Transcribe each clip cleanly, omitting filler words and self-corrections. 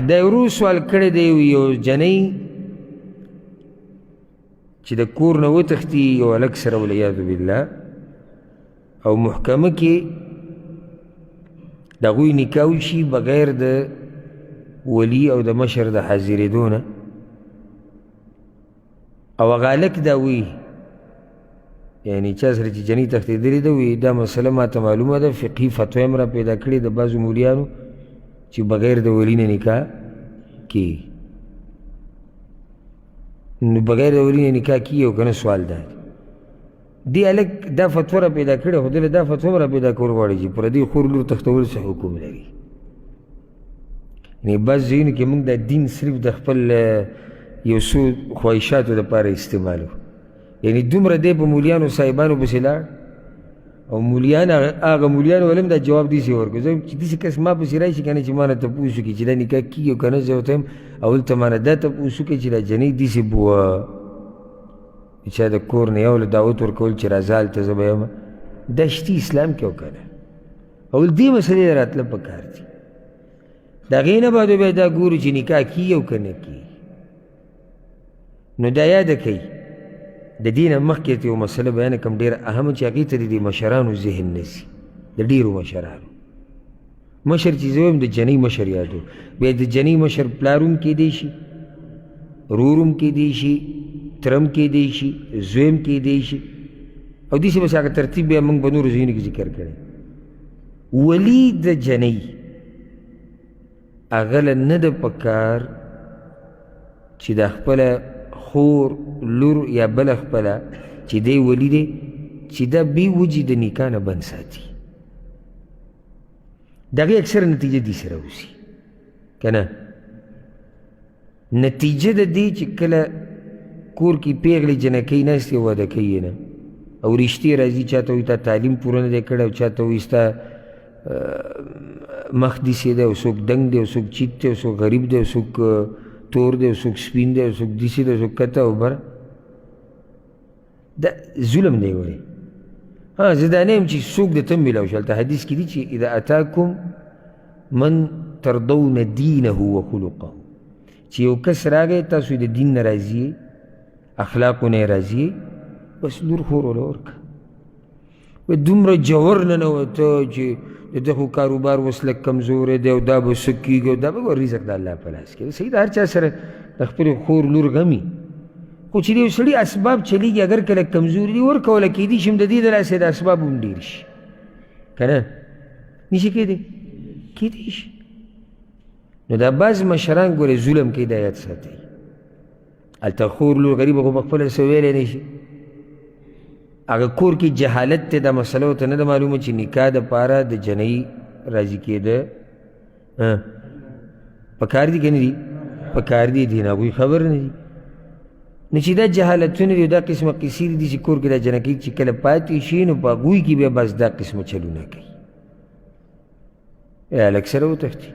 دا ورو سوال کړی دی یو جنۍ چې د کور نه وتښتي یو هلک سره والعیاذ بالله او محکمه کې د هغوی نکاح وشي بغیر د ولی او د مشر د حاضرېدو نه او هغه هلک دا وایي یعنی چا سره چې جنۍ تښتېدلې ده وایي دا مسله ماته معلومه ده فقهي فتوا یې هم را پیدا کړې د بعضو مولیانو چې بغیر د ولی نه نکاح کېږي نو بغیر د ولی نه نکاح کېږي او که نه سوال دا دی دې هلک دا فتوا را پیدا کړې خو دله دا فتوا هم را پیدا کول غواړي چې پردۍ خور لور تښتول څه حکم لري یعنې بعض ځایونو کې موږ دا دین صرف د خپل یو څو خواهشاتو دپاره استعمالو یعنی دومره دی په مولیانو صاحبانو پسې لاړ او مولیان هغه مولیانو ولې هم دا جواب داسې ورکړو زه چې داسې کس ما پسې راشي که نه چې ما نه تپوس وکړي چې دا نکاح کېږي او که نه زه ورته یم اول ته ما نه دا تپوس وکړي چې دا جنۍ داسې بوه چا د کور نه یو له دعوت ورکول چې راځه هلته زه به یم دا شتي اسلام کې او که نه اول دې مسلې ته راتله پکار دي د هغې نه بعد بیا دا ګورو چې نکاح کېږي او که نه کېږي نو دا یاده کوي د دې نه مخکې ته یو مسله بیانه کړم ډېره اهمه چې هغې ته د دې مشرانو ذهن نه ځي د ډېرو مشرانو مشر چې زه وایم د جنۍ مشر یادو بیا د جنۍ مشر پلار هم کیدی شي رور هم کیدی شي ترم کیدی شي زوی هم کیدی شي او داسې بس هغه ترتیب بیا موږ په نورو ځایونو کې ذکر کړی ولي د جنۍ هغه له نه ده پکار چې د خپله خور لور یا بله خپله چې دی ولی دی چې دا بې وجې د نکاح نه بند ساتي د هغې اکثره نتیجه دې سره اوسي که نه نتیجه د دې چې کله کور کې پیغلې جنکۍ ناستې او واده کوي نه او رشتې راځي چا ته وایي تا تعلیم پوره نه دی کړی او چا ته وایي ستا مخ داسې دی او څوک دنګ دی او څوک چیت دی او څوک غریب دی او څوک تور دی او څوک سپین دی او څوک داسې دی او څوک کته او بره دا ظلم دی وایي زه دا نه یم چې څوک د ته میلاو شي هلته حدیث کې دي چې اذا اتاکم من ترضون دینه وخلقه چې یو کس راغی تاسو د دین نه راضي اخلاقو نه راضي بس لور خور وله ورکړه دومره جوور ننوته چې د ده خو کاروبار اوس لږ کمزوری دی او دا به څه کېږي او دا به رزق د الله په لاس کې دی صحیح د هر چا سره د خپلې خور لور غمي خو چې د یو سړي اسباب چلیږي اگر کله کمزوري دي ورکوله کېدی شي هم د دې د لاسه د اسباب هم ډېر شي که نه نشي کېدی کېدی شي نو دا بعض مشران ګورې ظلم کوي دا یاد ساتئ هلته خور لور غریبه خو پخپله څه ویلی نه شي هغه کور کې جهالت ته دا مسله ورته نه ده معلومه چې نکاح دپاره د جنۍ راضي کېده پکار دي که نه دي پکار دي دې نه هغوی خبر نه دي نو چې دا جهالتونه دي دا قسمه قصې دي چې کور کې دا جنکۍ چې کله پاتې شي نو په هغوی کې بیا بس دا قسمه چلونه کوي هلک سره وتښتي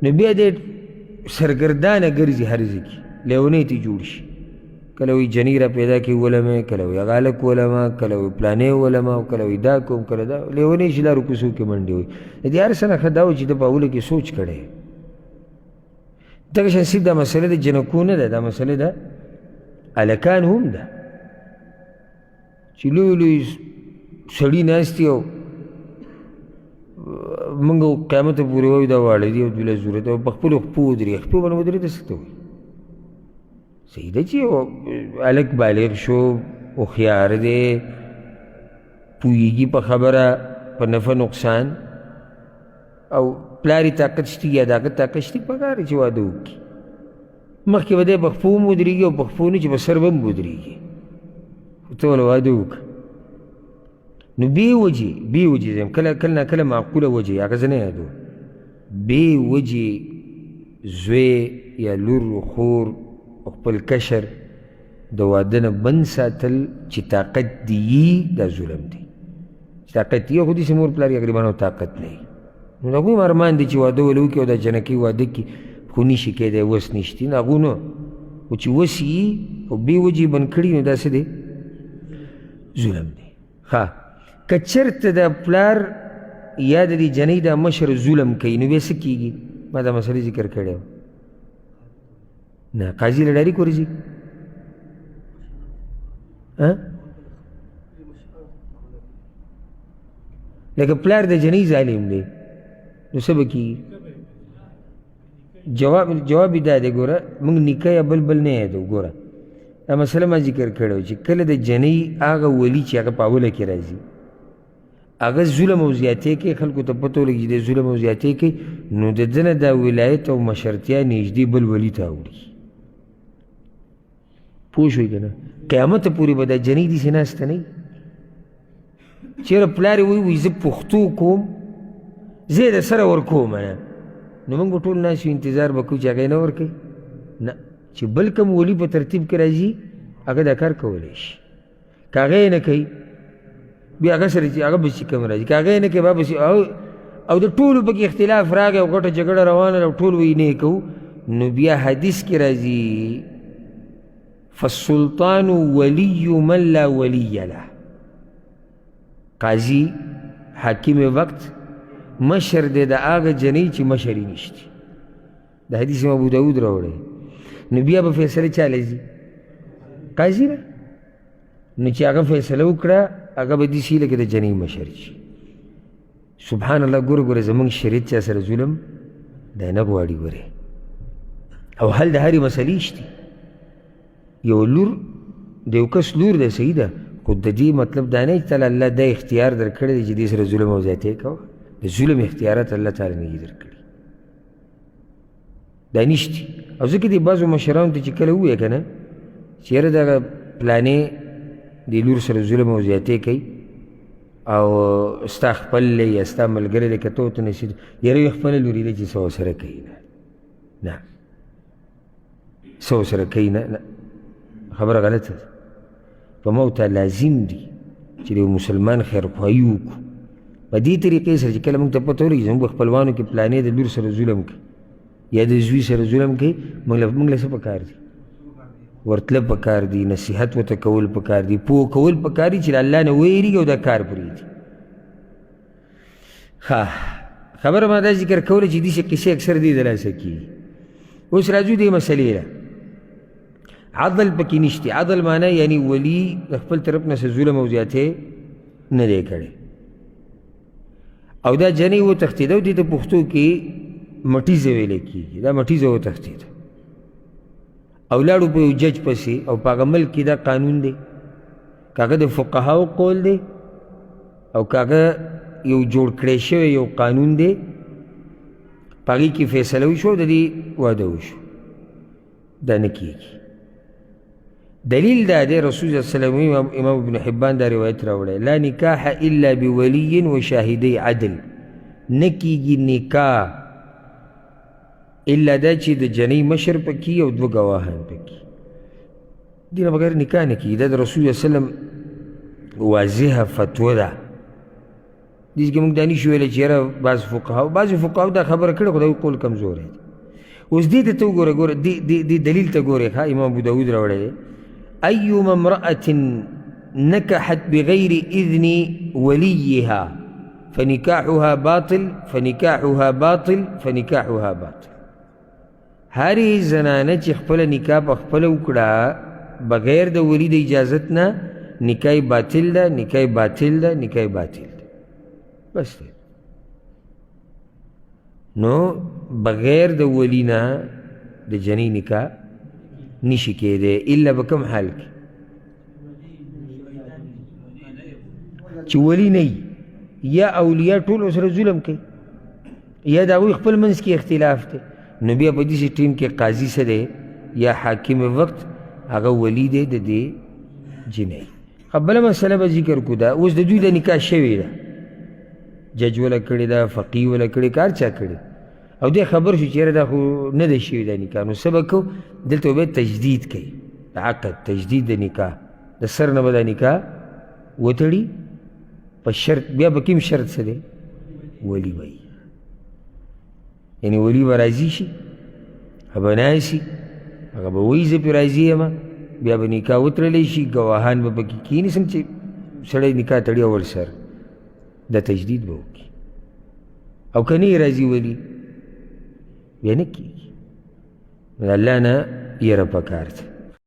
نو بیا دې سرګردانه ګرځي هر ځای کې لیونۍ ته جوړ شي کله وی جنۍ را پیدا کړي ولمه کله وی هغه هلک ولمه کله وی پلانې ولمه او کله وی دا کوم کله دا لیونۍ شي لارو کوڅو کې منډې وي د دې هر څه نه ښه دا و چې ده په اوله کې سوچ کړی دغه شان صرف دا مسله د جنکو نه ده دا مسله ده هلکان هم ده چې لوی لوی سړي ناستي او موږ قیامت پورې وایو دا واړه دي او دوله ضرورت او په خپلو خپو ودرېږي خپو باندې ودرېده څه ته وایي صحیح ده چې هلک بالغ شو هوښیار دی پوهېږي په خبره په نفع نقصان او پلار یې طاقت شته یا د هغه طاقت شته پکار دی چې واده وکړي مخکې به دی په خپو هم ودرېږي او په خپو نه چې په سر به هم ودرېږي خو ته ولې واده وکړه نو بې وجې ځم کله نه کله معقوله وجې هغه زه نه یادوم بې وجې زوی یا لور خور خپل کشر د واده نه بند ساتل چې طاقت دي دا ظلم دی چې طاقت یې خو داسې مور پلار یې غریبانو طاقت نه وي نو د هغوی ارمان دی چې واده ولې وکړي او دا جنکۍ واده کړي خو نشي کېدی وس نشتي نه هغو نه خو چې وس یي او بې وجې بند کړي نو دا څه دی ظلم دی ښه که چېرته د پلار یا د دې جنۍ دا مشر ظلم کوي نو بیا څه کېږي ما دا مسلې ذکر کړی و نه قاضي له ډایرک ورځي لکه پلار د جنۍ ظالم دی نو څه به کېږي جواب یې دا دی ګوره موږ نکاح یا بل نه یادو ګوره دا مسله ما ذکر کړی چې کله د جنۍ هغه ولي چې هغه په اوله کې راځي هغه ظلم او زیاتې کوي خلکو ته پته ولګي چې دی ظلم او زیاتې کوي نو د ده نه دا ولایت او مشرتیا نږدې بل ولي ته اوړي پوه شوئ که نه قیامته پورې به دا جنۍ داسې ناسته نه وي چېرې پلار یې وایي زه پښتو کوم زه یې د سره ورکوم نه نو موږ به ټول ناست یو انتظار به کوو چې هغه یې نه ورکوي نه چې بل کوم ولي په ترتیب کې راځي هغه دا کار کولی شي که هغه یې نه کوي بیا هغه سره چې هغه به چې کوم راځي که هغه یې نه کوي با به او د ټولو پکې اختلاف راغی او ګټه جګړه روانه ده او ټول وایي نه یې کوو نو بیا حدیث کې راځي فالسلطان ولی من لا ولی له قاضي حاکم وقت مشر دی د هغه جنۍ چې مشر یې نشته د حدیث ابو داود راوړی نو بیا به فیصله چا له ځي قاضي نه نو چې هغه فیصله وکړه هغه به داسې لکه د جنۍ مشر شي سبحان الله ګوره زموږ شریعت چا سره ظلم دی نه غواړي ګورې او حل د هرې مسلې شته یو لور د یو کس لور دی صحیح ده خو د دې مطلب دا نه چې تعالی الله دا اختیار درکړی دی چې دې سره ظلم او زیاتې کوه د ظلم اختیارات الله تعالی نه دي درکړي دا نشته او ځکه دې بعضو مشرانو ته چې کله ووایه که نه چې یاره دغه پلانې د لور سره ظلم او زیاتې کوي او ستا خپل دی یا ستا ملګری دی که ته ورته نصیحت یاره یو خپله لوري دی چې څه ورسره کوي نه څه ورسره کوي نه خبره غلطه ده په ما ورته لازم دي چې د یو مسلمان خیرخواهي وکړو په دې طریقې سره چې کله موږ ته پته ولګي زموږ خپلوانو کې پلانې د لور سره ظلم کوي یا د زوی سره ظلم کوي موږ له څه پکار دي ورتله پکار دي نصیحت ورته کول پکار دي پوه کول پکار دي چې د الله نه ویریږي او دا کار پرېږدي خبره ما دا ذکر کوله چې داسې قصې اکثر دې د لاسه کېږي اوس راځو دې مسلې له عدل پکې نشته عدل معنی یعنی ولی د خپل طرف نه څه ظلم او زیاتې نه دی کړی او دا جنۍ وتښتېده او دې ته پښتو کې مټیزه ویلی کېږي دا مټیزه وتښتېده او لاړو په یو جج پسې او په هغه ملک کې دا قانون دی که هغه د فقهاو قول دی او که هغه یو جوړ کړی شوی یو قانون دی په هغې کې فیصله وشو د دې واده وشو دا نه کېږي دلیل دا دی رسول صلی الله علیه وسلم امام ابن حبان دا روایت راوړی لا نکاح الا بولی و شاهدی عدل نه کېږي نکاح الا دا چې د جنۍ مشر پکې او دوه ګواهان پکې دې نه بغیر نکاح نه کېږي دا د رسول صلی الله علیه وسلم واضحه فتوه ده دې کې موږ دا نشو ویلی چې یاره بعضو فقهاو دا خبره کړې خو دا قول کمزوری دی اوس دې ته وګوره دې دلیل ته ګورې ښه امام ابو داود راوړی دی أيما امرأة نكحت بغير إذن وليها فنكاحها باطل فنكاحها باطل فنكاحها باطل هرې زنانه چې خپله نکاح په خپله وکړه بغیر د ولي د اجازت نه نکاح باطل ده نکاح باطل ده نکاح باطل ده بس دی نو بغیر د ولی نه د جنۍ نکاح نشي کېدی الا په کوم حال کې چې ولی نه یا اولیاء ټول سره ظلم کوي یا د هغوی خپل منځ کې اختلاف دی نو بیا په داسې ټیم کې قاضي څه دی یا حاکم وقت هغه ولی دی د دې جنۍ بله مسله به ذکر کړو دا اوس د دوی د نکاح شوې ده جج وله کړې ده فقیه وله کړې کار چا کړې او دې خبر شو چې یاره دا خو نه دی شوي دا نکاح نو څه به کوو دلته به تجدید کوي عقد تجدید د نکاح د سر نه به دا نکاح وتړي په شرط بیا به کوم شرط څه دی ولی وایي یعنې ولی به راضي شي هغه به ناست هغه به وایي زه پرې راضي یم بیا به نکاح وتړلی شي ګواهان به پکې کښېني څنګه چې سړی نکاح تړي اول سر دا تجدید به وکړي او که نه یې راضي ولي بیا نه کېږي الله نه یره پکار ده